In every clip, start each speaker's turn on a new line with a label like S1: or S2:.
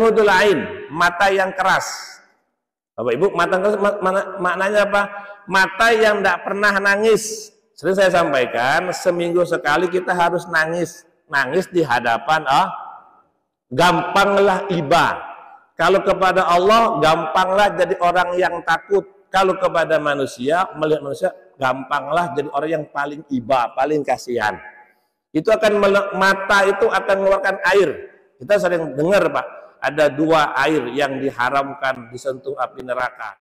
S1: jumudul ain, mata yang keras. Bapak Ibu, mata keras maknanya apa? Mata yang tidak pernah nangis. Sering saya sampaikan, seminggu sekali kita harus nangis di hadapan gampanglah iba. Kalau kepada Allah, gampanglah jadi orang yang takut. Kalau kepada manusia, melihat manusia, gampanglah jadi orang yang paling iba, paling kasihan. Itu akan mata itu akan mengeluarkan air. Kita sering dengar, Pak, ada 2 air yang diharamkan disentuh api neraka.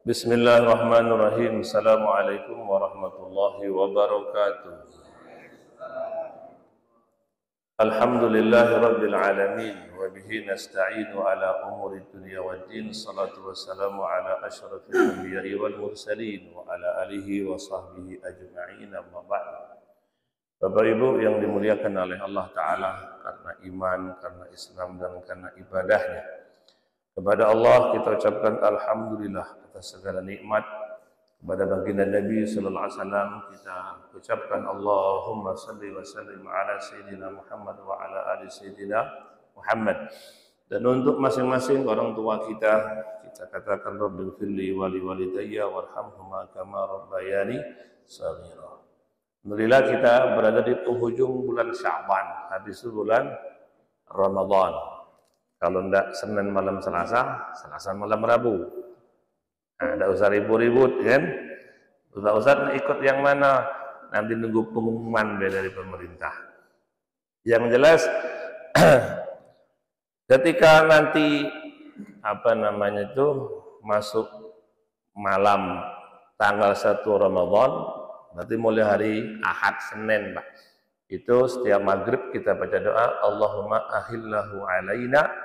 S1: Bismillahirrahmanirrahim. Assalamualaikum warahmatullahi wabarakatuh. Alhamdulillahirabbil alamin wa bihi nasta'inu ala umuri dunya waddin. Shalatu wassalamu ala asyrafil anbiya'i wal mursalin wa ala alihi wa sahbihi ajma'in. Amma ba'd. Bapak Ibu yang dimuliakan oleh Allah Ta'ala, karena iman, karena Islam, dan karena ibadahnya, kepada Allah kita ucapkan alhamdulillah atas segala nikmat. Kepada baginda Nabi sallallahu alaihi wasallam kita ucapkan Allahumma shalli wa sallim ala sayyidina Muhammad wa ala ali sayyidina Muhammad. Dan untuk masing-masing orang tua kita katakan rabbighfirli wa liwalidayya warhamhuma kama rabbayani shaghira. Alhamdulillah kita berada di penghujung bulan Sya'ban, habis bulan Ramadan. Kalau enggak Senin malam Selasa, Selasa malam Rabu. Nah, enggak usah ribut-ribut kan? Ustaz ikut yang mana? Nanti nunggu pengumuman dari pemerintah. Yang jelas ketika nanti masuk malam tanggal 1 Ramadan, berarti mulai hari Ahad Senin, Pak. Itu setiap maghrib kita baca doa, Allahumma ahillahu alaina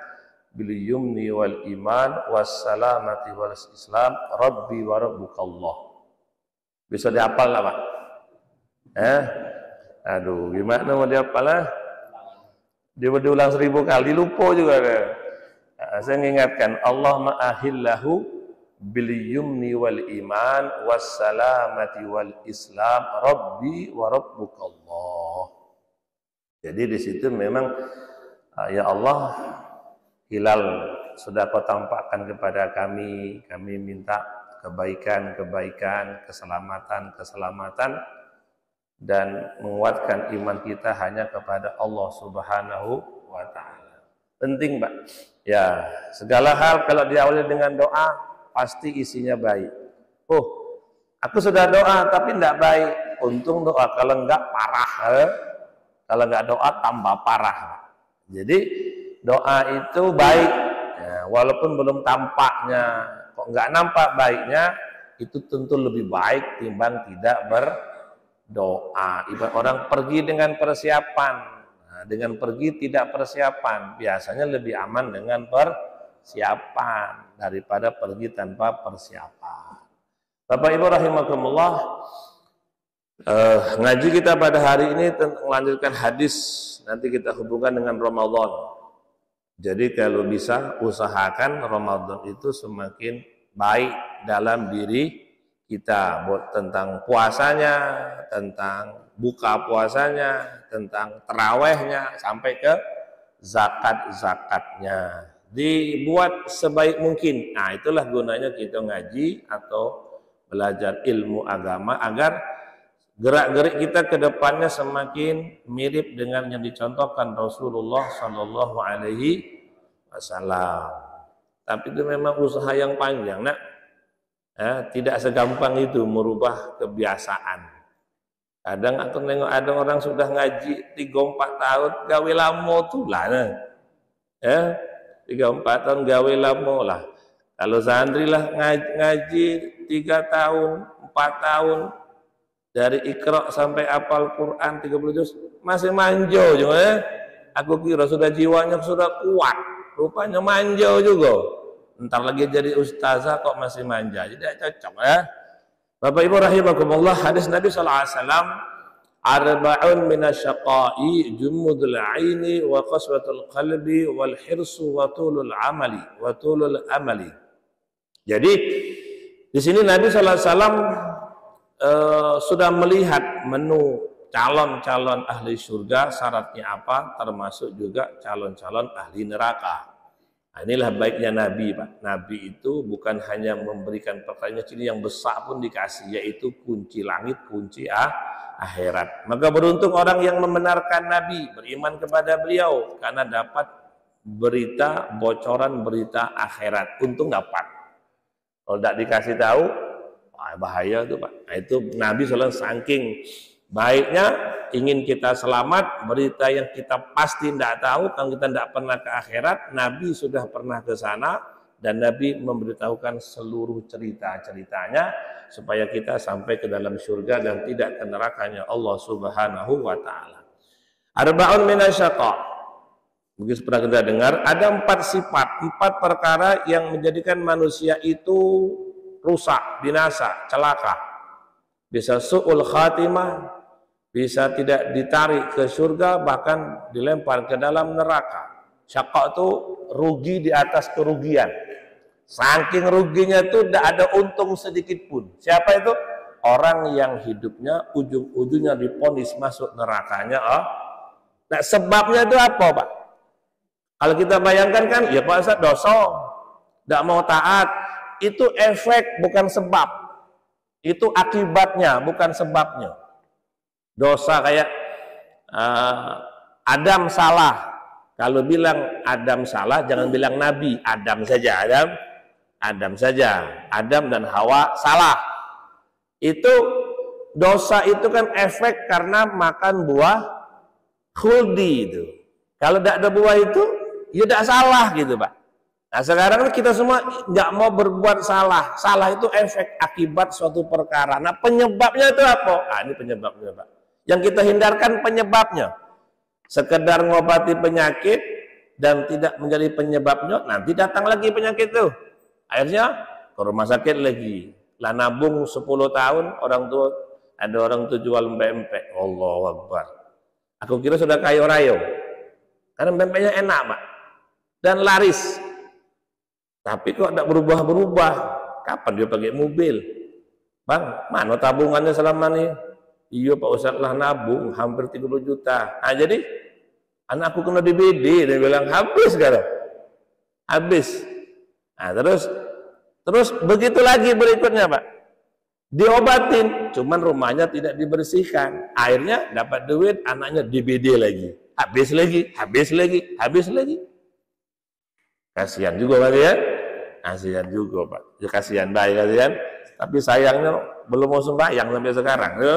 S1: bil yumni wal iman wassalamati wal islam rabbi wa rabbukallah. Bisa dihafal lah, Pak? Aduh, gimana mau dihafal lah? Dia diulang 1000 kali, lupa juga. Saya mengingatkan, Allahumma ahillahu bil yumni wal iman wassalamati wal islam rabbi wa rabbukallah. Jadi di situ memang ya Allah, hilal sudah Kau tampakkan kepada kami minta kebaikan, keselamatan dan menguatkan iman kita hanya kepada Allah Subhanahu wa taala. Penting, Pak. Ya, segala hal kalau diawali dengan doa pasti isinya baik. Oh, aku sudah doa tapi tidak baik. Untung doa, kalau enggak parah. Kalau enggak doa tambah parah. Jadi doa itu baik, ya, walaupun belum tampaknya, kok nggak nampak baiknya, itu tentu lebih baik timbang tidak berdoa. Ibarat orang pergi dengan persiapan, nah, dengan pergi tidak persiapan, biasanya lebih aman dengan persiapan daripada pergi tanpa persiapan. Bapak Ibu rahimakumullah, ngaji kita pada hari ini melanjutkan hadis, nanti kita hubungkan dengan Ramadan. Jadi kalau bisa usahakan Ramadan itu semakin baik dalam diri kita, tentang puasanya, tentang buka puasanya, tentang terawihnya, sampai ke zakat-zakatnya. Dibuat sebaik mungkin. Nah, itulah gunanya kita ngaji atau belajar ilmu agama, agar gerak-gerik kita ke depannya semakin mirip dengan yang dicontohkan Rasulullah Shallallahu Alaihi Wasallam. Tapi itu memang usaha yang panjang, nak. Tidak segampang itu merubah kebiasaan. Kadang aku nengok ada orang sudah ngaji 3-4 tahun, gawe lamo tuh lah. 3-4 tahun gawe lamo lah. Kalau santri lah ngaji 3 tahun, 4 tahun, dari Iqra sampai hafal Quran 30 juz, masih manjo juga. Aku kira sudah jiwanya sudah kuat, rupanya manjo juga. Ntar lagi jadi ustazah kok masih manja, jadi cocok ya. Bapak Ibu rahimakumullah, hadis Nabi sallallahu alaihi wasallam, arba'un minasyaqai jumudul aini wa qaswatul qalbi wal hirsu wa tulul amali. Jadi Di sini Nabi SAW sudah melihat menu calon-calon ahli surga, syaratnya apa, termasuk juga calon-calon ahli neraka. Nah, inilah baiknya Nabi, Pak. Nabi itu bukan hanya memberikan pertanyaan ciri yang besar pun dikasih, yaitu kunci langit, kunci akhirat. Maka beruntung orang yang membenarkan Nabi, beriman kepada beliau, karena dapat berita, bocoran berita akhirat. Untung dapat. Kalau tidak dikasih tahu, bahaya tuh, Pak. Nah, itu Nabi SAW saking baiknya ingin kita selamat, berita yang kita pasti tidak tahu, kalau kita tidak pernah ke akhirat, Nabi sudah pernah ke sana dan Nabi memberitahukan seluruh cerita-ceritanya supaya kita sampai ke dalam surga dan tidak ke nerakanya Allah Subhanahu wa taala. Arba'un minasyaqa. Mungkin pernah kita dengar, ada 4 sifat, 4 perkara yang menjadikan manusia itu rusak, binasa, celaka. Bisa su'ul khatimah, bisa tidak ditarik ke surga, bahkan dilempar ke dalam neraka. Syaqa itu rugi di atas kerugian. Saking ruginya itu tidak ada untung sedikit pun. Siapa itu? Orang yang hidupnya ujung-ujungnya diponis masuk nerakanya. Nah, sebabnya itu apa, Pak? Kalau kita bayangkan kan, ya Pak Ustaz, dosa, tidak mau taat, itu efek bukan sebab. Itu akibatnya, bukan sebabnya. Dosa kayak Adam salah. Kalau bilang Adam salah, jangan bilang Nabi, Adam saja. Adam saja. Adam dan Hawa salah. Itu dosa itu kan efek karena makan buah khuldi itu. Kalau tidak ada buah itu, ya tidak salah gitu, Pak. Nah, sekarang kita semua nggak mau berbuat salah. Salah itu efek akibat suatu perkara. Nah, penyebabnya itu apa? Ini penyebabnya, Pak. Yang kita hindarkan penyebabnya. Sekedar ngobati penyakit dan tidak menjadi penyebabnya, nanti datang lagi penyakit itu. Akhirnya ke rumah sakit lagi. Lah nabung 10 tahun, ada orang tua jual pempek. Allahu Akbar. Aku kira sudah kaya rayo. Karena pempeknya enak, Pak. Dan laris. Tapi kok tidak berubah-berubah. Kapan dia pakai mobil? Bang, mana tabungannya selama ini? Iya Pak Ustaz, lah nabung hampir 30 juta. Nah, jadi anakku kena DBD, dia bilang habis sekarang. Habis. Nah, terus begitu lagi berikutnya, Pak. Diobatin, cuman rumahnya tidak dibersihkan. Akhirnya dapat duit, anaknya DBD lagi. Habis lagi, habis lagi, habis lagi. Kasihan juga Pak ya. Kasihan juga Pak. Ya kasihan baik kasihan. Tapi sayangnya belum mau sembahyang sampai sekarang. Ya.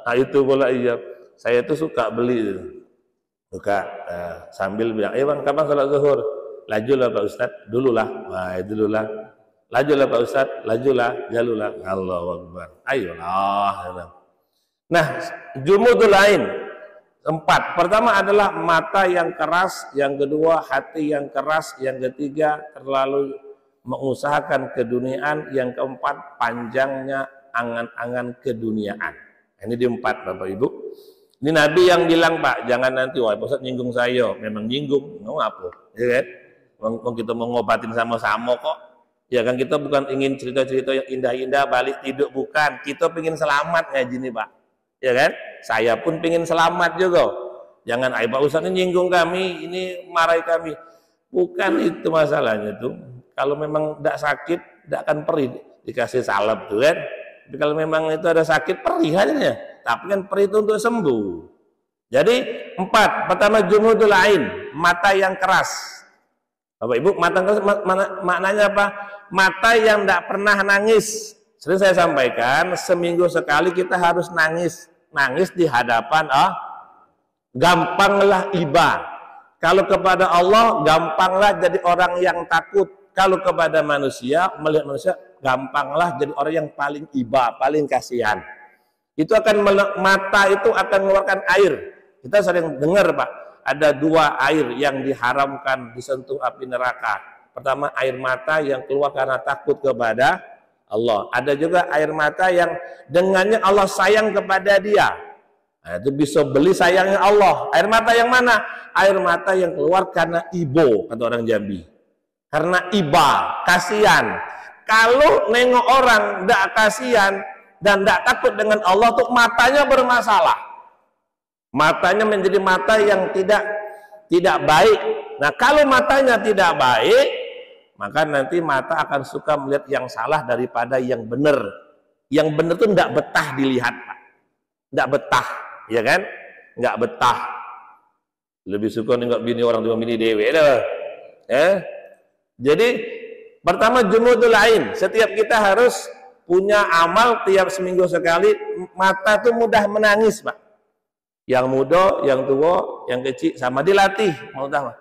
S1: Nah itu pula iya. Saya tuh suka beli. Suka sambil bilang, Bang, kapan sholat zuhur? Lajulah Pak Ustaz, dululah. Wah, dululah. Lajulah Pak Ustaz, lajulah, jalulah. Allahu Akbar. Ayolah. Nah, jumudul lain. 4. Pertama adalah mata yang keras, yang kedua hati yang keras, yang ketiga terlalu mengusahakan keduniaan, yang keempat panjangnya angan-angan keduniaan. Ini di 4 Bapak Ibu. Ini Nabi yang bilang, Pak, jangan nanti wah Ustaz nyinggung saya. Memang nyinggung, mau apa? Ya kan? Mau kita mau ngobatin sama-sama kok. Ya kan, kita bukan ingin cerita-cerita yang indah-indah balik tidur, bukan. Kita pengen selamat ngaji nih, Pak. Ya kan? Saya pun pengen selamat juga. Jangan Pak Ustaz ini nyinggung kami, ini marahi kami. Bukan itu masalahnya tuh. Kalau memang tidak sakit, tidak akan perih dikasih salep tuh kan. Tapi kalau memang itu ada sakit, perih aja. Tapi kan perih itu untuk sembuh. Jadi 4. Pertama jumudul lain, mata yang keras. Bapak Ibu, mata keras maknanya apa? Mata yang tidak pernah nangis. Sering saya sampaikan, seminggu sekali kita harus nangis. Nangis di hadapan gampanglah iba. Kalau kepada Allah, gampanglah jadi orang yang takut. Kalau kepada manusia, melihat manusia, gampanglah jadi orang yang paling iba, paling kasihan. Itu akan mata itu akan mengeluarkan air. Kita sering dengar, Pak, ada 2 air yang diharamkan disentuh api neraka. Pertama, air mata yang keluar karena takut kepada Allah. Ada juga air mata yang dengannya Allah sayang kepada dia. Nah, itu bisa beli sayangnya Allah. Air mata yang mana? Air mata yang keluar karena ibo, kata orang Jambi. Karena iba, kasihan. kalau nengok orang ndak kasihan dan ndak takut dengan Allah tuh matanya bermasalah. Matanya menjadi mata yang tidak baik. Nah, kalau matanya tidak baik, maka nanti mata akan suka melihat yang salah daripada yang benar. Yang benar tuh ndak betah dilihat, Pak. Ndak betah, ya kan? Nggak betah. Lebih suka nengok bini orang tua bini dewe dah. Jadi pertama jumudul ain, setiap kita harus punya amal tiap seminggu sekali. Mata tuh mudah menangis, Pak. Yang muda, yang tua, yang kecil sama dilatih.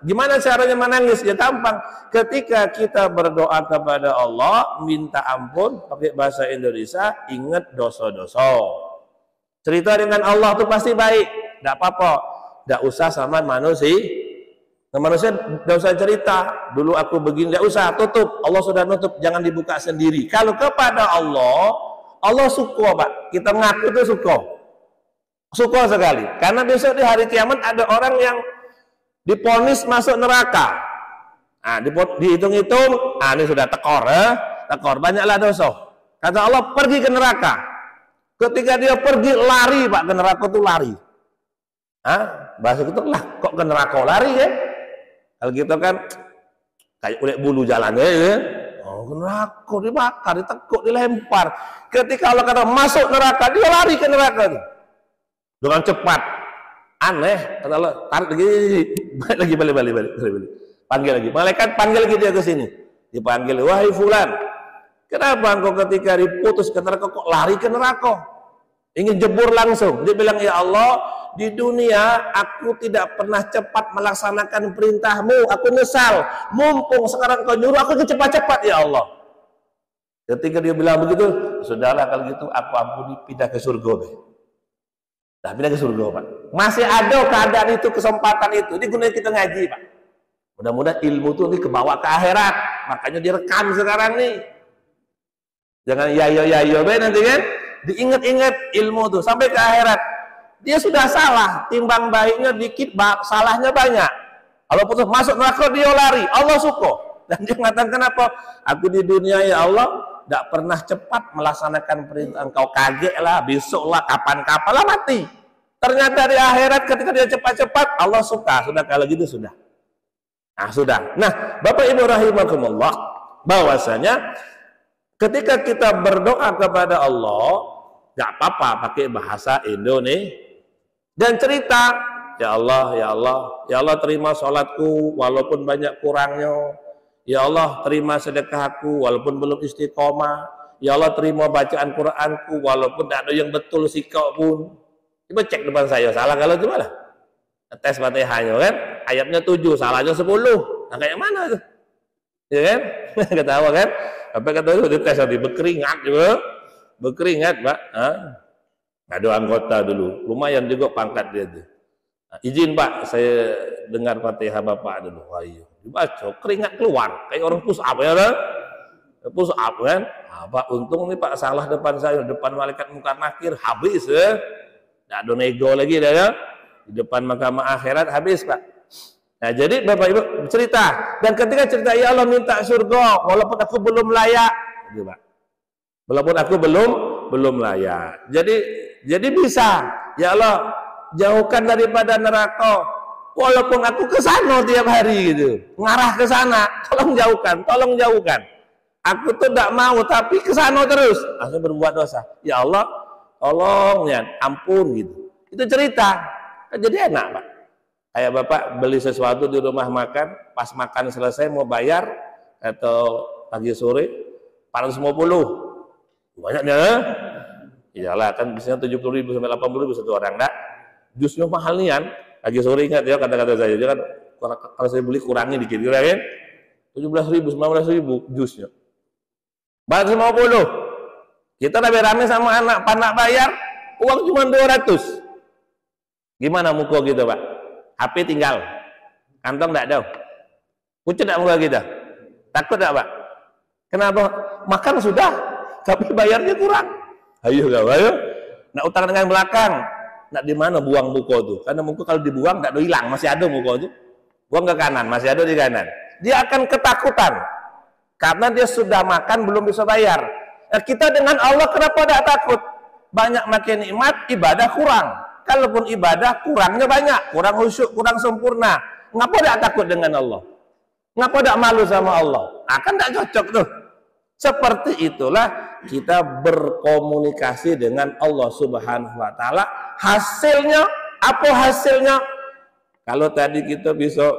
S1: Gimana caranya menangis? Ya gampang. Ketika kita berdoa kepada Allah, minta ampun pakai bahasa Indonesia, ingat dosa-dosa. Cerita dengan Allah tuh pasti baik. Tidak apa-apa. Tidak usah sama manusia. Manusia tidak usah cerita. Dulu aku begini, tidak usah, tutup. Allah sudah nutup, jangan dibuka sendiri. Kalau kepada Allah, Allah suka, Pak. Kita ngaku itu suka sekali. Karena besok di hari kiamat ada orang yang diponis masuk neraka. Nah, dihitung-hitung, ini sudah tekor, banyaklah dosa. Kata Allah, pergi ke neraka. Ketika dia pergi, lari, Pak, ke neraka itu lari. Bahasa itu lah, kok ke neraka lari ya? Kalau gitu kan kayak kulit bulu jalannya ya. Oh, ke neraka dibakar, ditekuk, dilempar. Ketika Allah kata masuk neraka, dia lari ke neraka itu dengan cepat. Aneh, kata Allah, tarik lagi, balik. Panggil lagi, malaikat panggil lagi dia ke sini. Dipanggil, wahai fulan, kenapa engkau ketika diputus ke neraka kok lari ke neraka? Ingin jebur langsung. Dia bilang, ya Allah, di dunia aku tidak pernah cepat melaksanakan perintahmu, aku nyesal. Mumpung sekarang kau nyuruh aku cepat-cepat, ya Allah. Ketika dia bilang begitu, sudahlah kalau gitu aku ampuni, pindah ke surga. Nah, pindah ke surga, Pak. Masih ada keadaan itu, kesempatan itu. Ini gunanya kita ngaji, Pak. Mudah-mudahan ilmu itu kebawa ke akhirat. Makanya direkam sekarang nih. Jangan yayo nanti kan. Diingat-ingat ilmu tuh sampai ke akhirat. Dia sudah salah, timbang baiknya dikit, salahnya banyak. Kalau putus masuk neraka dia lari, Allah suka. Dan dia mengatakan, kenapa? Aku di dunia ya Allah tidak pernah cepat melaksanakan perintah. Engkau kaget lah, besok lah, kapan-kapan lah mati. Ternyata di akhirat ketika dia cepat-cepat, Allah suka. Sudah kalau gitu sudah. Nah sudah. Nah, Bapak Ibu rahimakumullah, bahwasanya ketika kita berdoa kepada Allah, gak apa-apa pakai bahasa Indonesia dan cerita, ya Allah, ya Allah, ya Allah terima sholatku walaupun banyak kurangnya, ya Allah terima sedekahku walaupun belum istiqomah, ya Allah terima bacaan Quranku walaupun tidak ada yang betul sikap pun. Coba cek depan saya, salah kalau itu malah tes Fatihahnya kan, ayatnya 7, salahnya 10. Nah kayak mana tuh? Ya kan? Ketawa kan? Apa kata itu dites nanti berkeringat juga. Berkeringat, Pak. Ada anggota dulu, lumayan juga pangkat dia tuh. Nah, izin Pak, saya dengar Fatihah Bapak dulu. Ayo, dibaca, keringat keluar, kayak orang push up ya, kan? Push up kan? Pak, untung nih Pak, salah depan saya, depan malaikat munkar nakir, habis ya. Nggak ada nego lagi dah ya. Di depan mahkamah akhirat habis, Pak. Nah, jadi Bapak Ibu cerita, dan ketika cerita, ya Allah minta surga walaupun aku belum layak, gitu, Pak. Walaupun aku belum layak. Jadi bisa, ya Allah jauhkan daripada neraka. Walaupun aku ke sana tiap hari gitu, ngarah ke sana, tolong jauhkan. Aku tuh tidak mau tapi ke sana terus, langsung berbuat dosa. Ya Allah, tolong ya, ampun gitu. Itu cerita. Jadi enak, Pak. Kayak Bapak beli sesuatu di rumah makan, pas makan selesai mau bayar atau pagi sore 450. Banyaknya, iyalah kan biasanya 70.000 sampai 80.000 satu orang, enggak? Jusnya mahal nian. Pagi sore ingat ya kata-kata saya, jangan kalau saya beli kurangi dikit, kira kan? 17.000, 19.000 jusnya. 450. Kita rame-rame sama anak bayar, uang cuma 200. Gimana muka kita, Pak? HP tinggal, kantong enggak ada. Pucet enggak muka kita? Takut enggak, Pak? Kenapa? Makan sudah, tapi bayarnya kurang. Ayo nak utang dengan belakang, nak di mana buang muka itu? Karena muka kalau dibuang tidak ada hilang, masih ada muka itu. Buang ke kanan, masih ada di kanan. Dia akan ketakutan. Karena dia sudah makan belum bisa bayar. Kita dengan Allah kenapa tidak takut? Banyak makin nikmat, ibadah kurang. Kalaupun ibadah kurangnya banyak, kurang khusyuk, kurang sempurna. Ngapa tidak takut dengan Allah? Ngapa tidak malu sama Allah? Akan tidak cocok tuh. Seperti itulah kita berkomunikasi dengan Allah Subhanahu wa taala. Hasilnya apa hasilnya? Kalau tadi kita bisa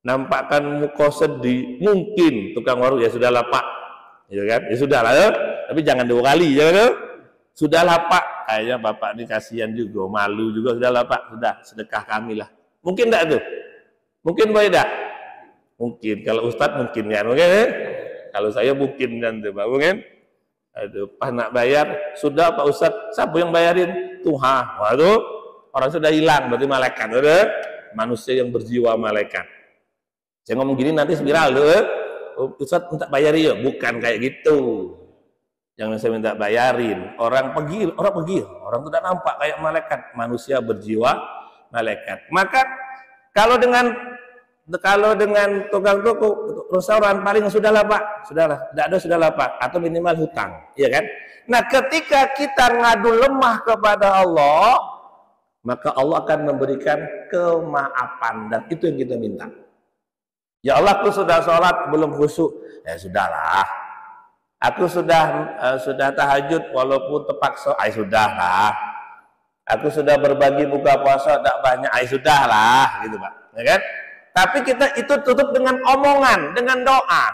S1: nampakkan muka sedih, mungkin tukang warung ya sudahlah Pak. Ya kan? Ya sudahlah ya. Tapi jangan 2 kali ya kan? Sudahlah Pak. Kayaknya Bapak ini kasihan juga, malu juga, sudahlah Pak, sudah sedekah kami lah. Mungkin enggak tuh? Mungkin tidak? Mungkin. Kalau Ustadz mungkin ya, mungkin ya? Kalau saya mungkin nanti Pak, mungkin. Aduh, pas nak bayar, sudah Pak Ustadz, siapa yang bayarin? Tuhan. Waduh, orang sudah hilang, berarti malaikat. Udah, manusia yang berjiwa malaikat. Saya ngomong gini nanti viral tuh. Ustadz minta bayarin ya? Bukan kayak gitu. Jangan saya minta bayarin. Orang tidak nampak kayak malaikat. Manusia berjiwa malaikat. Maka kalau dengan tukang toko restoran paling sudahlah Pak, sudahlah, tidak ada sudahlah Pak, atau minimal hutang, ya kan? Nah, ketika kita ngadu lemah kepada Allah, maka Allah akan memberikan kemaafan, dan itu yang kita minta. Ya Allah, aku sudah sholat belum khusyuk, ya sudahlah. Aku sudah tahajud walaupun terpaksa, sudahlah. Aku sudah berbagi buka puasa tidak banyak, sudahlah, gitu Pak, ya kan? Tapi kita itu tutup dengan omongan, dengan doa.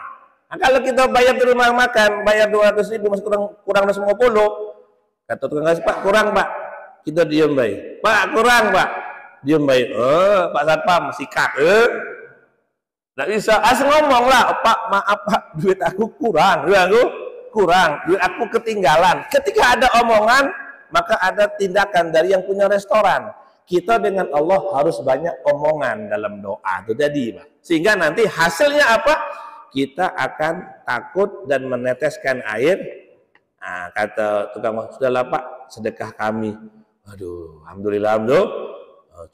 S1: Nah, kalau kita bayar di rumah makan, bayar 200.000 masih kurang 50. Kata tukang nasi, Pak kurang Pak. Kita diam baik. Pak kurang Pak. Diam baik. Pak Satpam sikat. Nggak bisa. Asal ngomong lah, Pak maaf Pak, duit aku kurang. Duit aku ketinggalan. Ketika ada omongan, maka ada tindakan dari yang punya restoran. Kita dengan Allah harus banyak omongan dalam doa itu tadi, Pak. Sehingga nanti hasilnya apa? Kita akan takut dan meneteskan air. Nah, kata tukang, sudahlah Pak, sedekah kami. Aduh, alhamdulillah.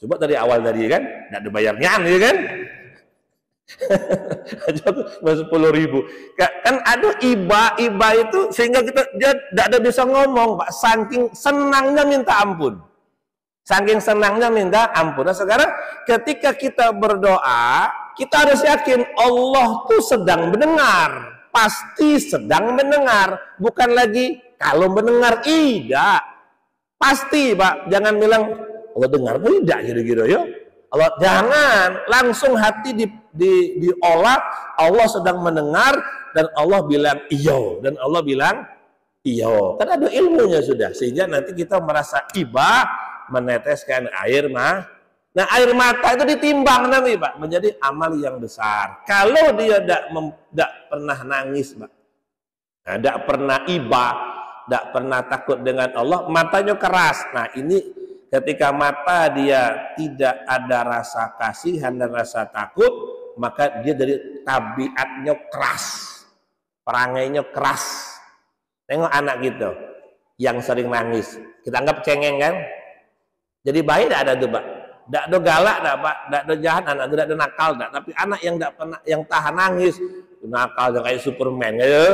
S1: Coba dari awal tadi kan, tidak ada bayarnya, ya kan? 10.000. Kan ada iba itu sehingga dia tidak ada bisa ngomong, Pak. Saking senangnya minta ampun. Saking senangnya minta ampun. Nah, sekarang ketika kita berdoa, kita harus yakin Allah tuh sedang mendengar. Pasti sedang mendengar. Bukan lagi kalau mendengar, tidak. Pasti, Pak. Jangan bilang Allah dengar, tidak kira-kira ya. Allah jangan langsung hati diolah. Allah sedang mendengar dan Allah bilang iyo, dan Allah bilang iyo. Kan ada ilmunya sudah, sehingga nanti kita merasa iba meneteskan air mata. Nah, air mata itu ditimbang nanti Pak menjadi amal yang besar. Kalau dia tidak pernah nangis, Pak, tidak pernah iba, tidak pernah takut dengan Allah, matanya keras. Nah, ini ketika mata dia tidak ada rasa kasihan dan rasa takut, maka dia dari tabiatnya keras, perangainya keras. Tengok anak gitu yang sering nangis, kita anggap cengeng kan? Jadi baik tidak ada tuh Pak, tidak ada galak, tidak Pak, tidak ada jahat, anak tidak ada nakal, tidak. Tapi anak yang tidak pernah, yang tahan nangis, nakal kayak Superman, ya.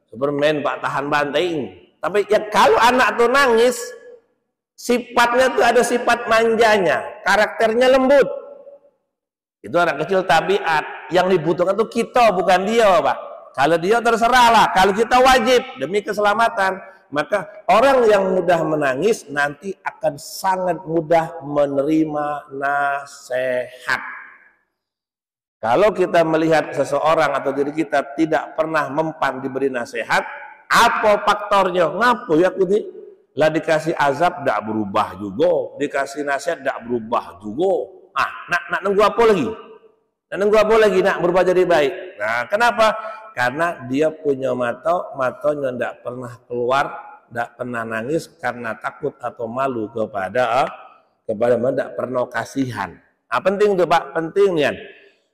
S1: Superman Pak, tahan banting. Tapi ya kalau anak tuh nangis, sifatnya tuh ada sifat manjanya, karakternya lembut. Itu anak kecil tabiat. Yang dibutuhkan tuh kita, bukan dia Pak. Kalau dia terserahlah, kalau kita wajib demi keselamatan. Maka orang yang mudah menangis nanti akan sangat mudah menerima nasihat. Kalau kita melihat seseorang atau diri kita tidak pernah mempan diberi nasihat, apa faktornya? Ngapu ya aku nih? Lah dikasih azab tidak berubah juga, dikasih nasihat tidak berubah juga. Nak nunggu apa lagi? Nunggu apa lagi nak berubah jadi baik? Nah, kenapa? Karena dia punya matanya tidak pernah keluar, tidak pernah nangis karena takut atau malu kepada tidak pernah kasihan. Nah, penting tuh Pak, penting nih.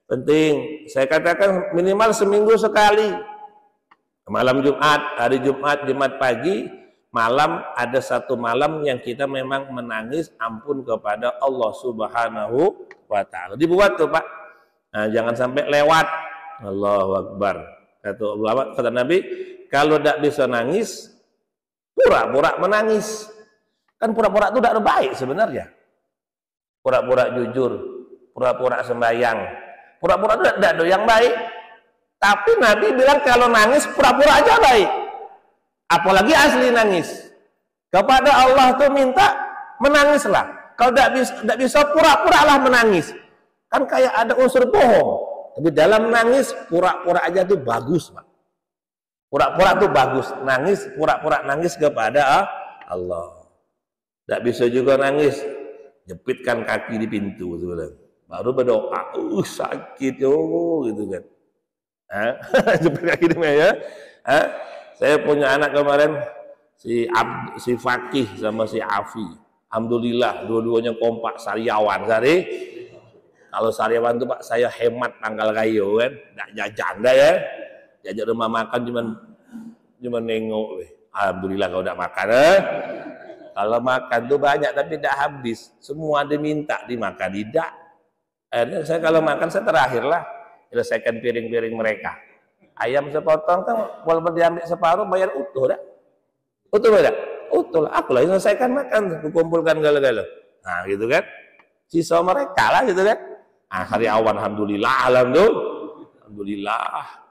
S1: Penting. Saya katakan minimal seminggu sekali. Malam Jumat, hari Jumat pagi, malam ada satu malam yang kita memang menangis ampun kepada Allah Subhanahu wa taala. Dibuat tuh Pak. Nah, jangan sampai lewat. Allahu Akbar. Kata Nabi, kalau tidak bisa nangis, pura-pura menangis. Kan pura-pura itu tidak baik sebenarnya. Pura-pura jujur, pura-pura sembahyang, pura-pura itu tidak ada yang baik. Tapi Nabi bilang kalau nangis pura-pura aja baik. Apalagi asli nangis. Kepada Allah tuh minta menangislah. Kalau tidak bisa pura-puralah menangis. Kan kayak ada unsur bohong. Tapi dalam nangis pura-pura aja tuh bagus, Pak. Pura-pura tuh bagus. Nangis, pura-pura nangis kepada Allah. Tidak bisa juga nangis, jepitkan kaki di pintu, baru berdoa. Sakit yo, gitu kan. Jepit kaki di meja. Saya punya anak kemarin, si Fakih sama si Afi. Alhamdulillah, dua-duanya kompak sariawan. Kalau sariawan tuh Pak, saya hemat tanggal kayu kan, nggak jajan dah ya. Jajak rumah makan cuman nengok. Alhamdulillah kalau udah makan. Kalau makan tuh banyak tapi tidak habis. Semua diminta dimakan, tidak. Akhirnya saya kalau makan saya terakhir lah selesaikan piring-piring mereka. Ayam sepotong kan walaupun diambil separuh bayar utuh dah. Utuh dah. Utuh lah. Aku lah selesaikan makan, kumpulkan gala-gala. Nah gitu kan. Sisa mereka lah gitu kan. Hari awan alhamdulillah.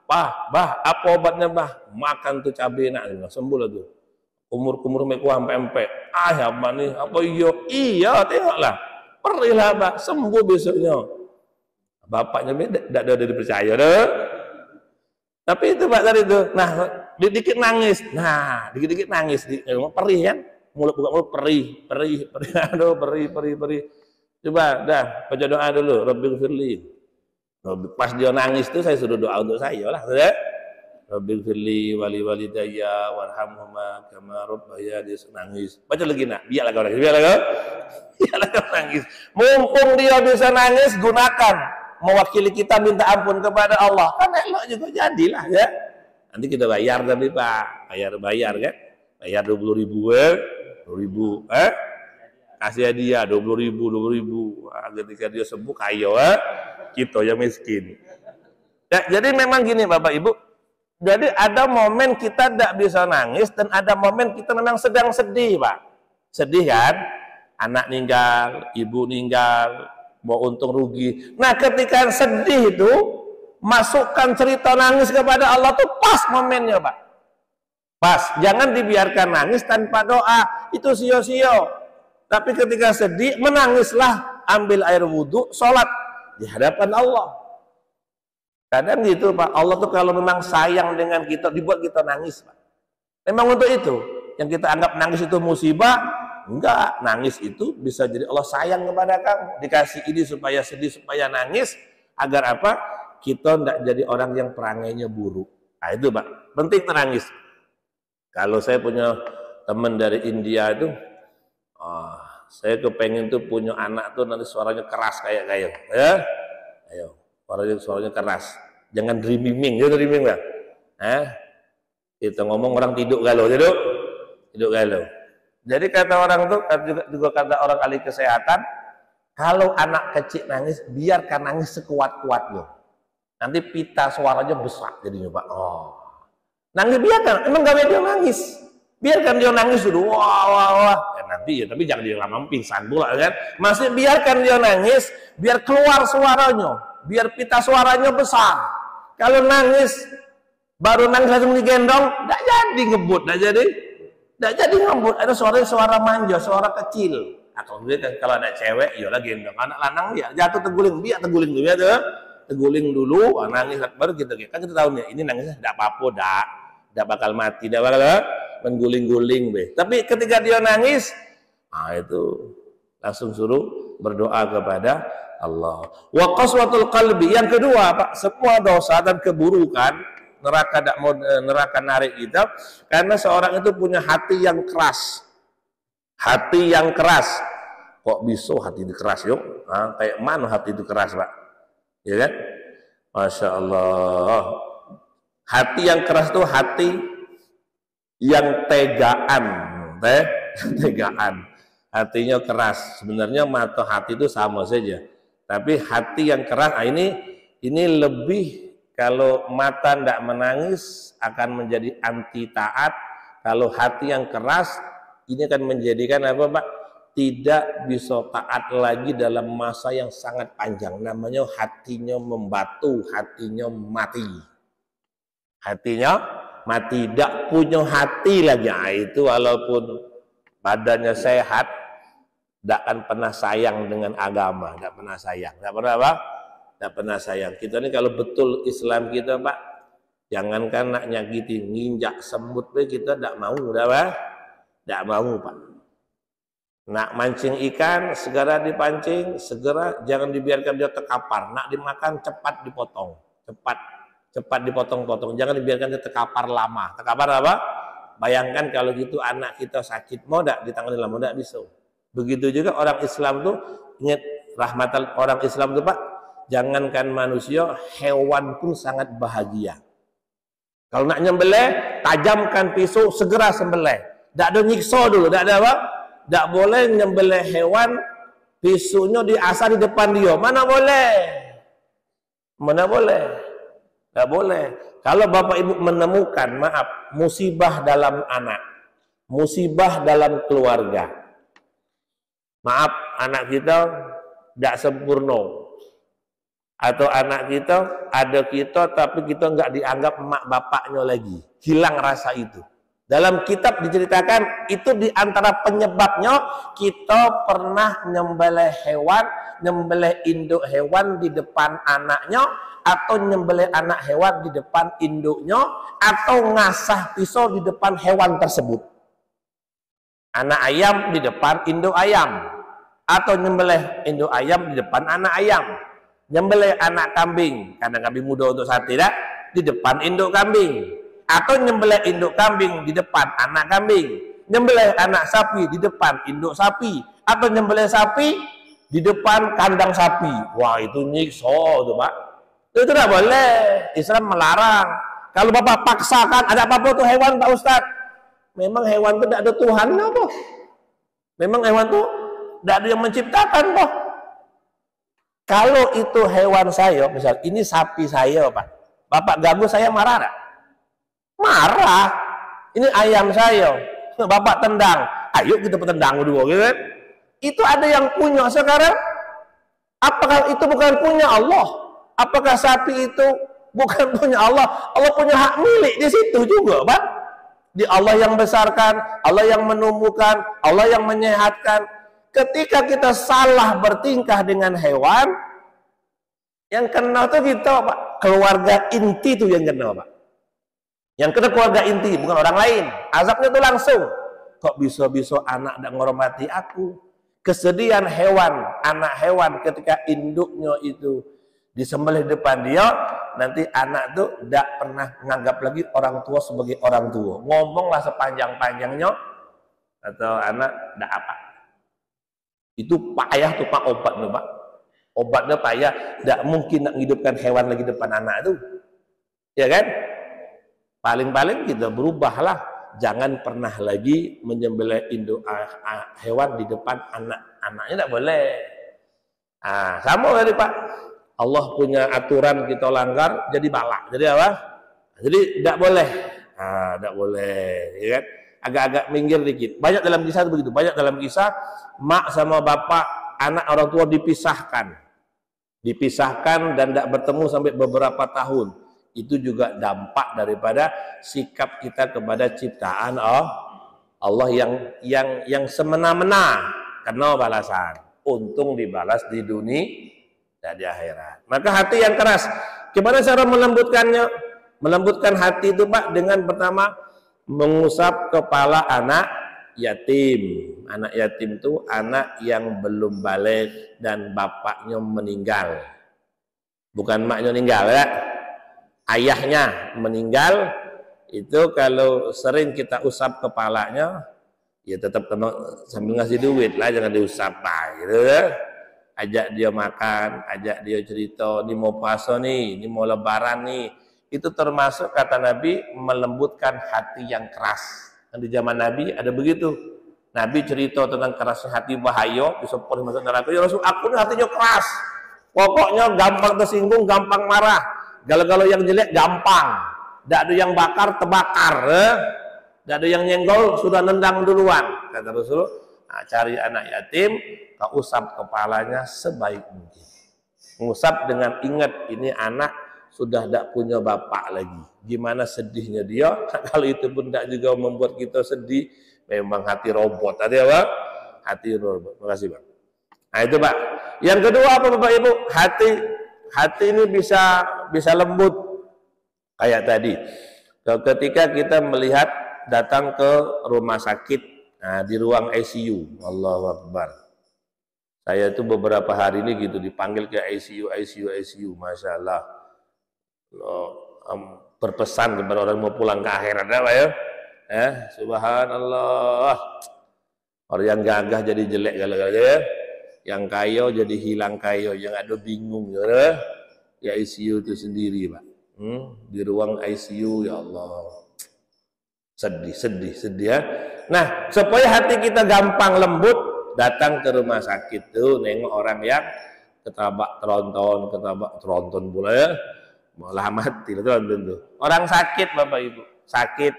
S1: Bah, apa obatnya bah? Makan tuh cabai enak, sembuh lah tuh. Umur meku sampai ya apa nih? Apa iya tengoklah. Perihlah bah, sembuh besoknya. Bapaknya tidak ada dipercaya dah. Tapi itu Pak tadi itu. Nah, dikit nangis. Nah, dikit nangis. Perih kan? Mulut buka mulut perih. Aduh, perih. Coba dah, baca doa dulu. Rabbighfirli. Pas dia nangis itu saya suruh doa untuk saya lah, sudah. Rabbighfirli wali walidayya warhamhuma kama rabbayani nangis. Baca lagi nak, biarlah kau nangis. Mumpung dia bisa nangis, gunakan mewakili kita minta ampun kepada Allah. Kan elok juga jadilah ya. Nanti kita bayar tapi Pak, bayar kan? Bayar 20.000 20.000 kasih hadiah 20.000. Ketika dia sembuh kaya kita yang miskin. Ya, jadi memang gini Bapak Ibu. Jadi ada momen kita tidak bisa nangis dan ada momen kita memang sedang sedih Pak. Sedih kan? Anak meninggal, ibu meninggal, mau untung rugi. Nah ketika sedih itu masukkan cerita nangis kepada Allah tuh pas momennya Pak. Pas. Jangan dibiarkan nangis tanpa doa. Itu sio-sio. Tapi ketika sedih, menangislah, ambil air wudhu, sholat di hadapan Allah. Kadang gitu Pak, Allah tuh kalau memang sayang dengan kita, dibuat kita nangis Pak. Memang untuk itu, yang kita anggap nangis itu musibah, enggak. Nangis itu bisa jadi Allah sayang kepada kamu. Dikasih ini supaya sedih, supaya nangis, agar apa? Kita tidak jadi orang yang perangainya buruk. Nah itu Pak, penting menangis. Kalau saya punya teman dari India itu, saya kepengen tuh punya anak tuh nanti suaranya keras kayak ya. Ayo, suaranya keras. Jangan dreaming lah. Kita ngomong orang tidur galau. Jadi kata orang tuh juga kata orang ahli kesehatan, kalau anak kecil nangis, biarkan nangis sekuat-kuatnya. Nanti pita suaranya besar jadinya Pak. Nangis biarkan, emang gak dia nangis. Biarkan dia nangis dulu, wah. Nanti ya, tapi jangan dia lama pingsan pula kan. Masih biarkan dia nangis, biar keluar suaranya, biar pita suaranya besar. Kalau nangis, baru nangis langsung digendong, tidak jadi ngebut, tidak jadi ngebut. Ada suara manja, suara kecil. Atau kalau ada cewek, iyalah gendong. Anak lanang ya jatuh teguling, biar teguling dulu ya tuh. Teguling dulu, nangis baru kita kan kita tahu nih, ini nangisnya tidak apa-apa, tidak bakal mati, tidak bakal mengguling-guling be. Tapi ketika dia nangis, itu langsung suruh berdoa kepada Allah. Wa qaswatul qalbi. Yang kedua Pak, semua dosa dan keburukan neraka narik kita karena seorang itu punya hati yang keras. Hati yang keras. Kok bisa hati itu keras yuk? Kayak mana hati itu keras Pak? Ya kan? Masya Allah. Hati yang keras itu hati yang tegaan, tegaan. Hatinya keras. Sebenarnya mata hati itu sama saja. Tapi hati yang keras, ini lebih Kalau mata tidak menangis akan menjadi anti taat. Kalau hati yang keras ini akan menjadikan apa Pak? Tidak bisa taat lagi dalam masa yang sangat panjang. Namanya hatinya membatu, hatinya mati. Hatinya mati, tidak punya hati lagi. Nah, itu walaupun badannya sehat, tidak akan pernah sayang dengan agama, tidak pernah sayang. Tidak pernah apa? Tidak pernah sayang. Kita ini kalau betul Islam kita Pak, jangankan nak nyakiti, nginjak semut kita tidak mau, udah Pak? Tidak mau Pak. Nak mancing ikan, segera dipancing, segera jangan dibiarkan dia terkapar. Nak dimakan cepat dipotong, cepat dipotong-potong. Jangan dibiarkan dia terkapar lama. Terkapar apa? Bayangkan kalau gitu anak kita sakit, mau tidak ditangani lama? Tidak bisa. Begitu juga orang Islam tuh, ingat rahmatan orang Islam tuh Pak. Jangankan manusia, hewan pun sangat bahagia. Kalau nak nyembelih, tajamkan pisau, segera sembelih. Tidak ada nyiksa dulu, tidak ada apa? Tidak boleh nyembelih hewan, pisaunya diasah di depan dia. Mana boleh? Mana boleh? Tidak boleh. Kalau Bapak Ibu menemukan, maaf, musibah dalam anak, musibah dalam keluarga. Maaf, anak kita tidak sempurna. Atau anak kita, ada kita tapi kita nggak dianggap emak bapaknya lagi. Hilang rasa itu. Dalam kitab diceritakan, itu diantara penyebabnya kita pernah nyembelih hewan, nyembelih induk hewan di depan anaknya, atau nyembelih anak hewan di depan induknya, atau ngasah pisau di depan hewan tersebut. Anak ayam di depan induk ayam, atau nyembelih induk ayam di depan anak ayam. Nyembelih anak kambing, karena kambing muda untuk sate dah, di depan induk kambing. Atau nyembelih induk kambing di depan anak kambing. Nyembelih anak sapi di depan induk sapi. Atau nyembelih sapi di depan kandang sapi. Wah, itu nyiksa tuh Pak. Itu tidak boleh. Islam melarang. Kalau Bapak paksakan, ada apa-apa tuh hewan Pak Ustadz? Memang hewan itu tidak ada Tuhan apa? Memang hewan itu tidak ada yang menciptakan Pak. Kalau itu hewan saya, misal ini sapi saya Pak, Bapak ganggu saya marah tak? Marah. Ini ayam saya, Bapak tendang, ayo kita tendang dua gitu kan? Itu ada yang punya sekarang. Apakah itu bukan punya Allah? Apakah sapi itu bukan punya Allah? Allah punya hak milik di situ juga Pak. Di Allah yang besarkan, Allah yang menumbuhkan, Allah yang menyehatkan. Ketika kita salah bertingkah dengan hewan, yang kena tuh kita Pak, keluarga inti tuh yang kena Pak. Yang kena keluarga inti, bukan orang lain. Azabnya tuh langsung. Kok bisa-bisa anak tidak menghormati aku? Kesedihan hewan, anak hewan ketika induknya itu disembelih depan dia, nanti anak tuh tidak pernah menganggap lagi orang tua sebagai orang tua. Ngomonglah sepanjang-panjangnya, atau anak tidak apa. Itu payah tuh Pak obatnya Pak. Obatnya payah, tidak mungkin nak menghidupkan hewan lagi depan anak itu. Ya kan? Paling-paling kita berubahlah. Jangan pernah lagi menyembelih induk hewan di depan anak-anaknya, tidak boleh. Nah, sama tadi Pak. Allah punya aturan kita langgar, jadi balak. Jadi apa? Jadi tidak boleh. Nah, tidak boleh. Ya kan? Agak-agak minggir dikit. Banyak dalam kisah itu begitu. Banyak dalam kisah mak sama bapak, anak orang tua dipisahkan dan tidak bertemu sampai beberapa tahun. Itu juga dampak daripada sikap kita kepada ciptaan Allah yang semena-mena, kena balasan. Untung dibalas di dunia dan di akhirat. Maka hati yang keras, gimana cara melembutkannya? Melembutkan hati itu Pak dengan pertama mengusap kepala anak yatim. Anak yatim itu anak yang belum balik dan bapaknya meninggal. Bukan maknya meninggal ya. Ayahnya meninggal. Itu kalau sering kita usap kepalanya, ya tetap sambil ngasih duit lah, jangan diusap lah gitu ya. Ajak dia makan, ajak dia cerita, ini mau puasa nih, ini mau lebaran nih. Itu termasuk kata Nabi melembutkan hati yang keras. Dan di zaman Nabi ada begitu. Nabi cerita tentang kerasnya hati bahaya, bisa masuk neraka. Ya Rasul, aku ini hatinya keras. Pokoknya gampang tersinggung, gampang marah. Kalau yang jelek gampang. Tidak ada yang bakar, terbakar. Tidak ada yang nyenggol, sudah nendang duluan. Kata Rasulullah, nah, cari anak yatim, kau usap kepalanya sebaik mungkin. Mengusap dengan ingat, ini anak sudah tidak punya bapak lagi. Gimana sedihnya dia? Kalau itu pun tidak juga membuat kita sedih, memang hati robot. Tadi apa? Hati robot. Terima kasih, Bang. Nah itu, Pak. Yang kedua apa, Bapak Ibu? Hati ini bisa lembut. Kayak tadi. Ketika kita melihat datang ke rumah sakit, nah, di ruang ICU. Allahu Akbar. Saya itu beberapa hari ini gitu dipanggil ke ICU. Masya Allah. Berpesan kepada orang mau pulang ke akhirat, apa ya? Subhanallah. Orang yang gagah jadi jelek gara-gara ya. Yang kayo jadi hilang kayo, yang ada bingung ya. Ya ICU itu sendiri, Pak. Di ruang ICU, ya Allah. Sedih ya. Nah, supaya hati kita gampang lembut, datang ke rumah sakit tuh nengok orang yang ketabak tronton pula ya. Malah mati itu. Orang sakit, Bapak Ibu, sakit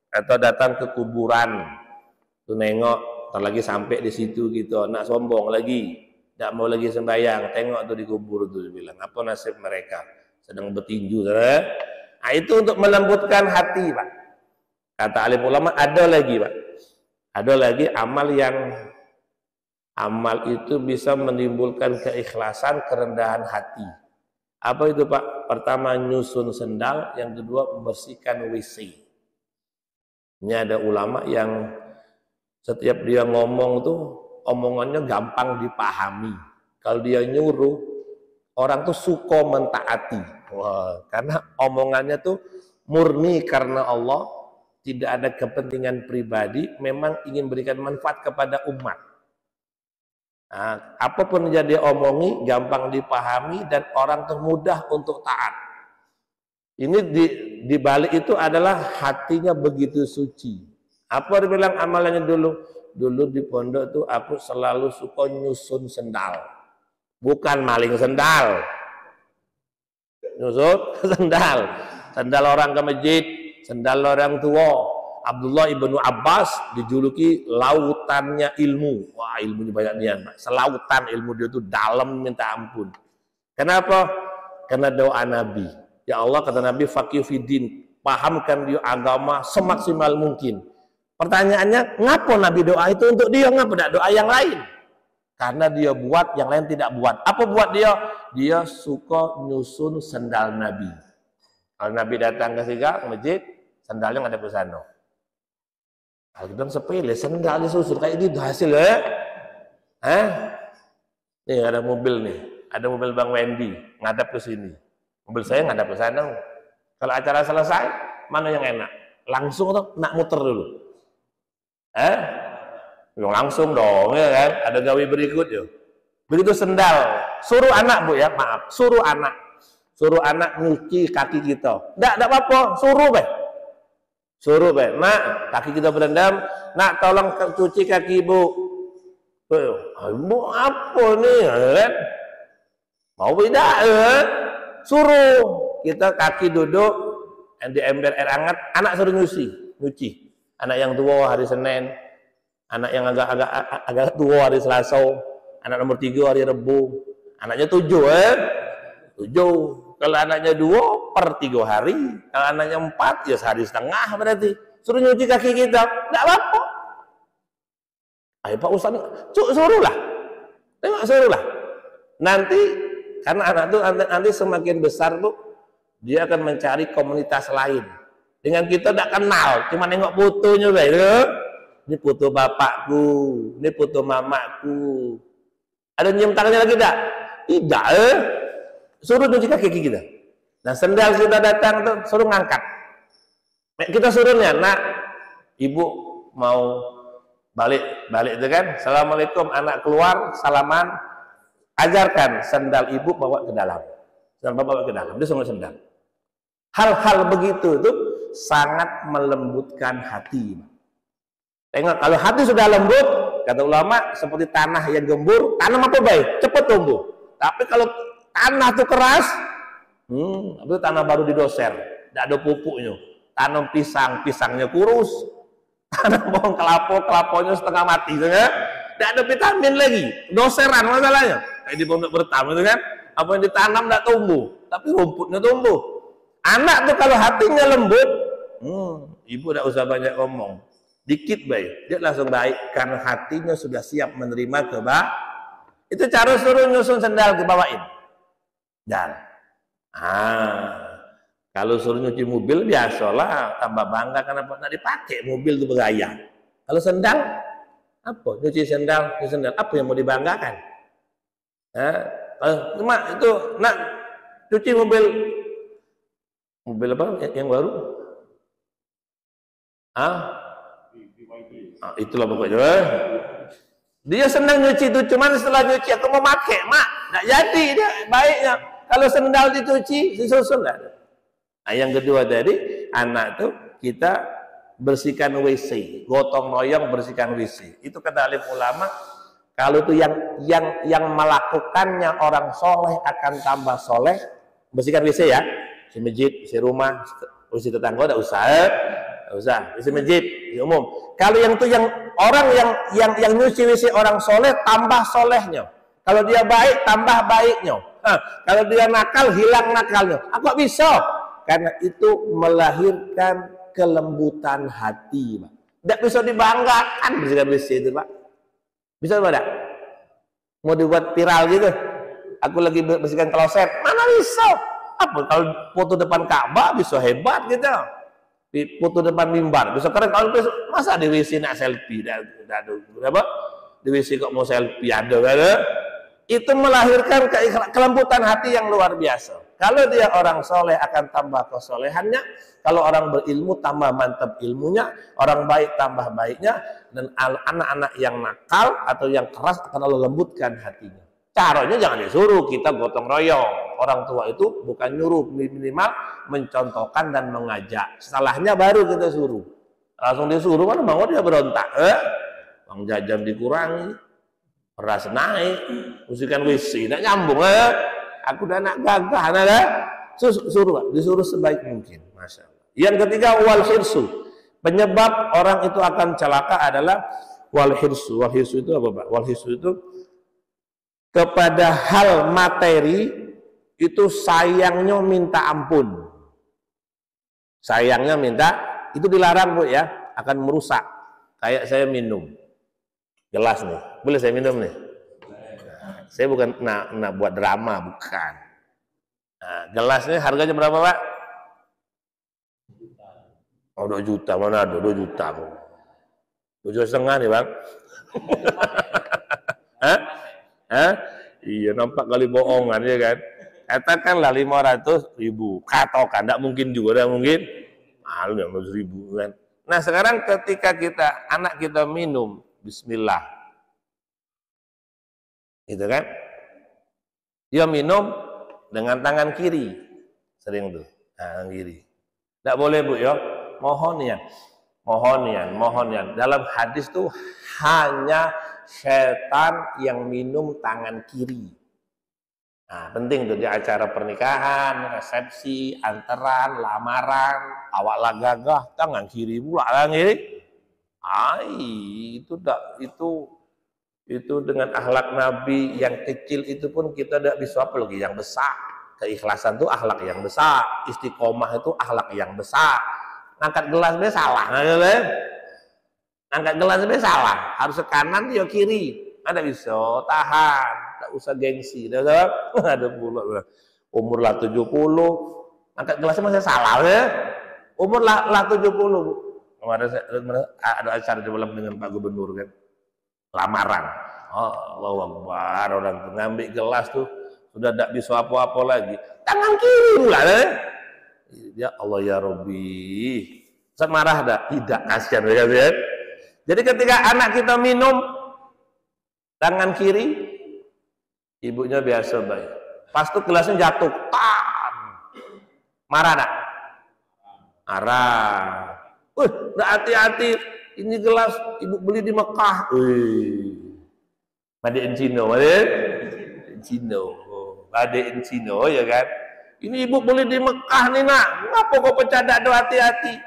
S1: atau datang ke kuburan tuh nengok, lagi sampai di situ gitu, nak sombong lagi, tidak mau lagi sembahyang, tengok tuh di kubur tuh, bilang apa nasib mereka sedang bertinju, saudara. Nah, itu untuk melembutkan hati, Pak. Kata alim ulama, ada lagi, Pak. Ada lagi amal itu bisa menimbulkan keikhlasan, kerendahan hati. Apa itu, Pak? Pertama nyusun sendal, yang kedua membersihkan WC. Ini ada ulama yang setiap dia ngomong tuh omongannya gampang dipahami. Kalau dia nyuruh, orang tuh suka mentaati. Wah, karena omongannya tuh murni karena Allah, tidak ada kepentingan pribadi, memang ingin berikan manfaat kepada umat. Nah, apapun yang dia omongi gampang dipahami dan orang tuh mudah untuk taat. Ini di balik itu adalah hatinya begitu suci. Apa dibilang amalannya dulu? Dulu di pondok tuh aku selalu suka nyusun sendal. Bukan maling sendal. Nyusun sendal. Sendal orang ke masjid, sendal orang tua. Abdullah ibnu Abbas dijuluki lautannya ilmu. Wah, ilmunya banyak nian, Pak. Selautan ilmu dia itu dalam minta ampun. Kenapa? Karena doa Nabi. Ya Allah, kata Nabi, faqih fiddin, pahamkan dia agama semaksimal mungkin. Pertanyaannya, ngapa Nabi doa itu untuk dia, ngapa tidak doa yang lain? Karena dia buat, yang lain tidak buat. Apa buat dia? Dia suka nyusun sendal Nabi. Kalau Nabi datang ke masjid, sendalnya nggak ada ke sana. Kalau bilang sepele, sendal disusun kayak gitu hasil ya. Nih ada mobil nih, ada mobil Bang Wendy ngadap ke sini. Mobil saya ngadap ke sana. Kalau acara selesai, mana yang enak? Langsung atau nak muter dulu? Langsung dong ya kan? Ada gawe berikut ya. Begitu sendal, suruh anak Bu ya, maaf, suruh anak nyuci kaki kita. Enggak apa-apa, suruh be. Suruh be, nak kaki kita berendam, nak tolong cuci kaki ibu. Ibu apa nih? Kan? Mau tidak? Suruh kita kaki duduk, di ember air hangat, anak suruh nyuci. Anak yang tua hari Senin, anak yang agak tua hari Selasa, anak nomor 3 hari Rebu, anaknya 7 7. Kalau anaknya 2 per 3 hari, kalau anaknya 4 ya sehari setengah berarti. Suruh nyuci kaki kita, tidak apa-apa. Ayo Pak Ustaz, suruhlah. Tengok suruhlah. Nanti karena anak itu nanti semakin besar tuh dia akan mencari komunitas lain. Dengan kita tidak kenal, cuma nengok fotonya ini foto bapakku, ini foto mamaku. Ada nyium tangannya lagi tidak? Tidak. Suruh cuci kaki kita. Nah sendal kita datang tuh suruh ngangkat. Kita suruhnya, nak, ibu mau balik itu kan. Assalamualaikum, anak keluar, salaman. Ajarkan sendal ibu bawa ke dalam. Sendal bawa ke dalam. Dia suruh sendal. Hal-hal begitu itu sangat melembutkan hati. Tengok kalau hati sudah lembut, kata ulama seperti tanah yang gembur, tanam apa baik? Cepat tumbuh. Tapi kalau tanah itu keras, Itu tanah baru didoser, tidak ada pupuknya. Tanam pisang, pisangnya kurus. Tanam pohon kelapa, kelapanya setengah mati, tidak ada vitamin lagi. Doseran masalahnya. Kayak di pondok pertama itu kan, apa yang ditanam tidak tumbuh, tapi rumputnya tumbuh. Anak tuh kalau hatinya lembut, ibu tidak usah banyak ngomong, dikit baik, dia langsung baik karena hatinya sudah siap menerima itu cara suruh nyusun sendal ke bawain. Dan kalau suruh nyuci mobil biasalah, tambah bangga kenapa nggak dipakai mobil itu bergaya. Kalau sendal apa? Nyuci sendal, apa yang mau dibanggakan? Cuma itu nak cuci mobil apa yang baru? Itulah pokoknya. Dia senang nyuci itu, cuman setelah nyuci aku mau pakai, mak, nggak jadi dia baiknya. Kalau sendal dicuci, disusun nggak ada. Nah, yang kedua tadi, anak tuh kita bersihkan WC, gotong royong bersihkan WC. Itu kata alim ulama, kalau tuh yang melakukannya orang soleh akan tambah soleh, bersihkan WC ya, di masjid, di rumah, WC tetangga, tidak usah, WC masjid, di umum. Kalau yang tuh yang orang yang nyuci WC orang soleh, tambah solehnya. Kalau dia baik, tambah baiknya. Kalau dia nakal, hilang nakalnya. Kok bisa? Karena itu melahirkan kelembutan hati, Pak. Tidak bisa dibanggakan bersihkan WC itu, Pak. Bisa apa tidak? Mau dibuat viral gitu? Aku lagi bersihkan kloset, mana bisa? Apa kalau foto depan Ka'bah bisa hebat gitu? Di foto depan mimbar bisa keren. Kalau masa di WC nak selfie? Apa? Di WC kok mau selfie ada? Itu melahirkan kelembutan hati yang luar biasa. Kalau dia orang soleh akan tambah kesolehannya, kalau orang berilmu tambah mantap ilmunya, orang baik tambah baiknya, dan anak-anak yang nakal atau yang keras akan Allah lembutkan hatinya. Caranya jangan disuruh, kita gotong royong. Orang tua itu bukan nyuruh, minimal mencontohkan dan mengajak. Setelahnya baru kita suruh. Langsung disuruh mana mau dia berontak. Uang jajan dikurangi, beras naik, musikan WC, tidak nyambung. Aku udah anak gagah, disuruh sebaik mungkin. Masya Allah. Yang ketiga, wal hirsu. Penyebab orang itu akan celaka adalah wal hirsu. Wal hirsu itu apa, Pak? Wal hirsu itu kepada hal materi itu sayangnya minta ampun. Sayangnya minta, itu dilarang, Bu ya, akan merusak. Kayak saya minum gelas nih, boleh saya minum nih? Saya bukan nak buat drama, bukan. Nah, gelasnya harganya berapa, Pak? Oh, 2 juta, mana ada 2 juta. 2,5 juta nih, Bang. Iya, nampak kali bohongan ya kan. Katakanlah 500.000, katakan, tidak mungkin juga, tidak mungkin. Malu 500.000 kan. Nah, sekarang ketika anak kita minum, bismillah. Gitu kan? Dia minum dengan tangan kiri. Sering tuh, tangan kiri. Tidak boleh, Bu ya. Mohon ya. Dalam hadis tuh hanya setan yang minum tangan kiri. Nah, penting tuh di acara pernikahan, resepsi, antaran, lamaran, awak gagah, tangan kiri pula, tangan kiri. Itu dengan akhlak Nabi yang kecil itu pun kita tidak bisa apa lagi yang besar. Keikhlasan itu akhlak yang besar, istiqomah itu akhlak yang besar. Angkat gelas be salah, angkat gelas be salah, harus ke kanan ya kiri. Ada bisa tahan, tak usah gengsi. Ada pula umur lah 70, angkat gelasnya masih salah ya. Umur lah 70. Kemarin ada acara di malam dengan Pak Gubernur kan. Lamaran, Allahu Akbar, orang ngambil gelas tuh sudah tidak bisa apa-apa lagi, tangan kiri lah, ya Allah ya Rabbi, Ustaz marah tidak, kasihan ya. Jadi ketika anak kita minum tangan kiri, ibunya biasa baik, pas tuh gelasnya jatuh, marah tak? Marah, udah hati-hati. Ini gelas ibu beli di Mekah. Made in Cino, Made in Cino ya kan. Ini ibu boleh di Mekah nih nak, ngapa kau pecah dado hati-hati?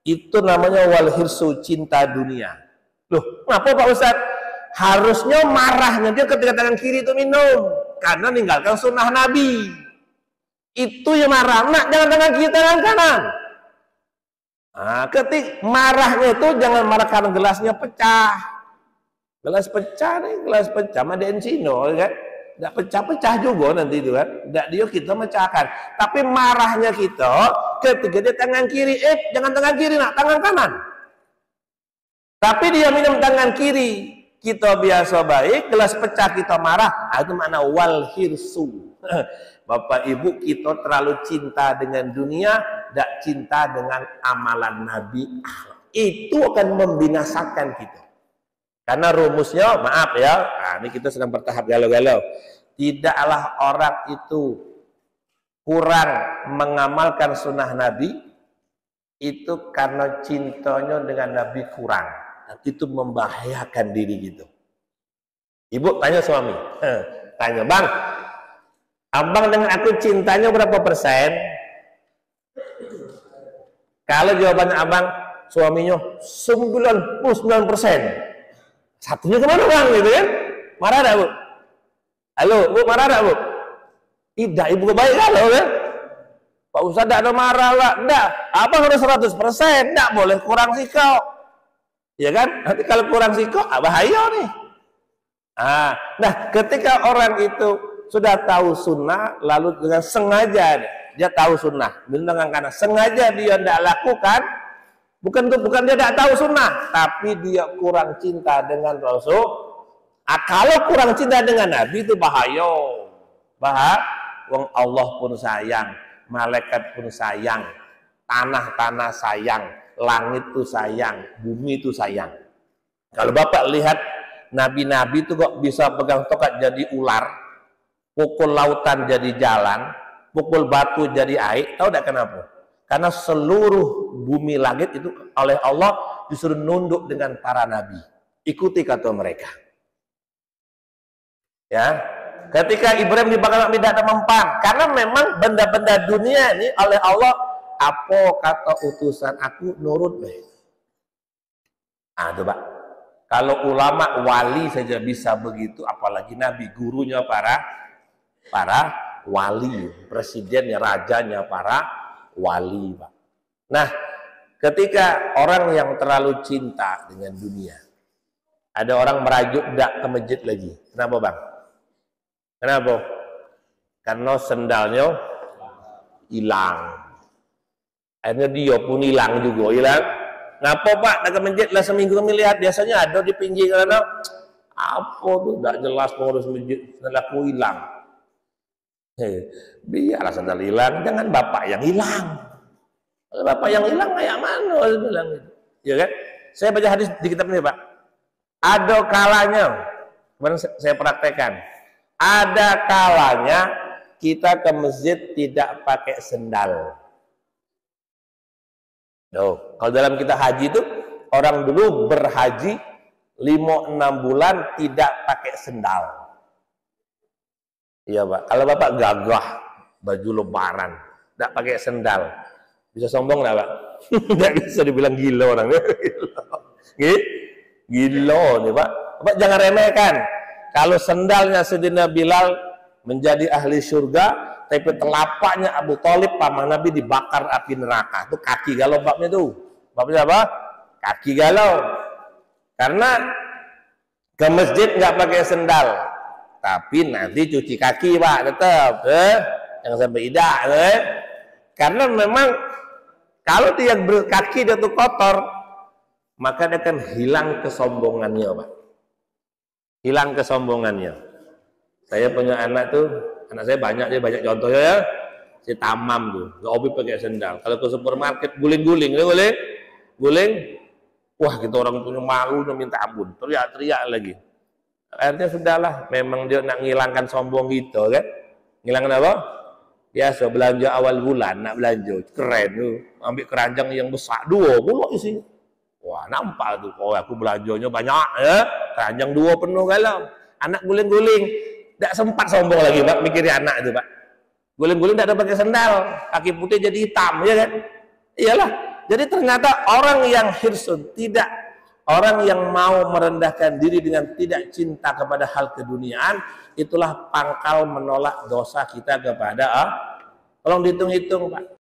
S1: Itu namanya wal hirsu, cinta dunia. Loh, ngapa Pak Ustadz? Harusnya marahnya dia ketika tangan kiri itu minum, karena meninggalkan sunnah Nabi. Itu yang marah, nak jangan tangan kiri, tangan kanan. Nah, ketik marahnya itu jangan marah karena gelasnya pecah. Gelas pecah nih, gelas pecah, mah Encino kan? Tidak pecah-pecah juga nanti itu kan, tidak dia kita mecahkan. Tapi marahnya kita ketika dia tangan kiri, jangan tangan kiri nak, tangan kanan. Tapi dia minum tangan kiri, kita biasa baik, gelas pecah kita marah. Itu makna wal hirsu. Bapak Ibu, kita terlalu cinta dengan dunia, tidak cinta dengan amalan Nabi. Itu akan membinasakan kita. Karena rumusnya, maaf ya, nah, ini kita sedang bertahap galau-galau. Tidaklah orang itu kurang mengamalkan sunnah Nabi, itu karena cintanya dengan Nabi kurang. Dan itu membahayakan diri gitu. Ibu tanya suami, tanya, bang, abang dengan aku cintanya berapa persen? Kalau jawabannya abang, suaminya 99%. Satunya kemana bang gitu kan? Marah tak bu? Halo bu, marah tak bu? Tidak, ibu kebaik kalau kan? Pak Ustadz tidak ada marah lah, tidak. Abang harus 100%, tidak boleh kurang sikau. Ya kan? Nanti kalau kurang sikau, bahaya nih. Nah, ketika orang itu sudah tahu sunnah, lalu dengan sengaja dia tahu sunnah, dengan karena sengaja dia tidak lakukan. Bukan dia tidak tahu sunnah, tapi dia kurang cinta dengan Rasul. Kalau kurang cinta dengan Nabi itu bahaya. Wong Allah pun sayang, malaikat pun sayang, tanah sayang, langit itu sayang, bumi itu sayang. Kalau Bapak lihat Nabi-Nabi itu kok bisa pegang tongkat jadi ular, pukul lautan jadi jalan, pukul batu jadi air, tahu tidak kenapa? Karena seluruh bumi langit itu oleh Allah disuruh nunduk dengan para nabi. Ikuti kata mereka. Ya, ketika Ibrahim dibakar tidak ada mempan, karena memang benda-benda dunia ini oleh Allah, apa kata utusan aku nurut deh. Coba. Kalau ulama wali saja bisa begitu, apalagi nabi, gurunya para wali, presidennya, rajanya para wali, Pak. Nah, ketika orang yang terlalu cinta dengan dunia, ada orang merajuk tidak ke masjid lagi. Kenapa, Bang? Kenapa? Karena sendalnya hilang. Akhirnya dia pun hilang juga, hilang. Kenapa, Pak? Nak ke masjid lah seminggu kami lihat, biasanya ada di pinggir karena apa tuh tidak jelas pengurus masjid, sendalku hilang. Biarlah sandal hilang, jangan bapak yang hilang. Kalau bapak yang hilang kayak mana bilang gitu. Ya kan? Saya baca hadis di kitab ini, Pak. Ada kalanya, kemarin saya praktekkan. Ada kalanya kita ke masjid tidak pakai sendal. Kalau dalam kita haji itu, orang dulu berhaji 5-6 bulan tidak pakai sendal. Iya Pak, kalau Bapak gagah baju lebaran, tidak pakai sendal, bisa sombong nggak Pak? Nggak bisa dibilang gila orangnya. Gila nih Pak. Bapak jangan remehkan. Kalau sendalnya Sayyidina Bilal menjadi ahli surga, tapi telapaknya Abu Thalib paman Nabi dibakar api neraka. Itu kaki galau babnya tuh. Babnya apa? Kaki galau. Karena ke masjid nggak pakai sendal. Tapi nanti cuci kaki Pak, tetap jangan sampai idak karena memang kalau dia kaki dia tuh kotor, maka dia akan hilang kesombongannya Pak, hilang kesombongannya. Saya punya anak tuh, anak saya banyak contohnya ya, si Tamam tuh nggak hobi pakai sendal. Kalau ke supermarket guling-guling, wah kita orang punya malu minta ampun, teriak-teriak lagi. Akhirnya sudahlah, memang dia nak ngilangkan sombong gitu kan. Ngilangkan apa? Biasa belanja awal bulan, nak belanja keren tuh, ambil keranjang yang besar 2 puluh isi. Wah nampak tuh, oh aku belanjanya banyak ya, keranjang 2 penuh galau. Anak guling-guling, tidak sempat sombong lagi Pak, mikirin anak itu Pak. Guling-guling tidak ada pakai sendal, kaki putih jadi hitam, ya kan? Iyalah. Jadi ternyata orang yang hirsun, tidak, orang yang mau merendahkan diri dengan tidak cinta kepada hal keduniaan, itulah pangkal menolak dosa kita kepada Allah. Tolong dihitung-hitung, Pak.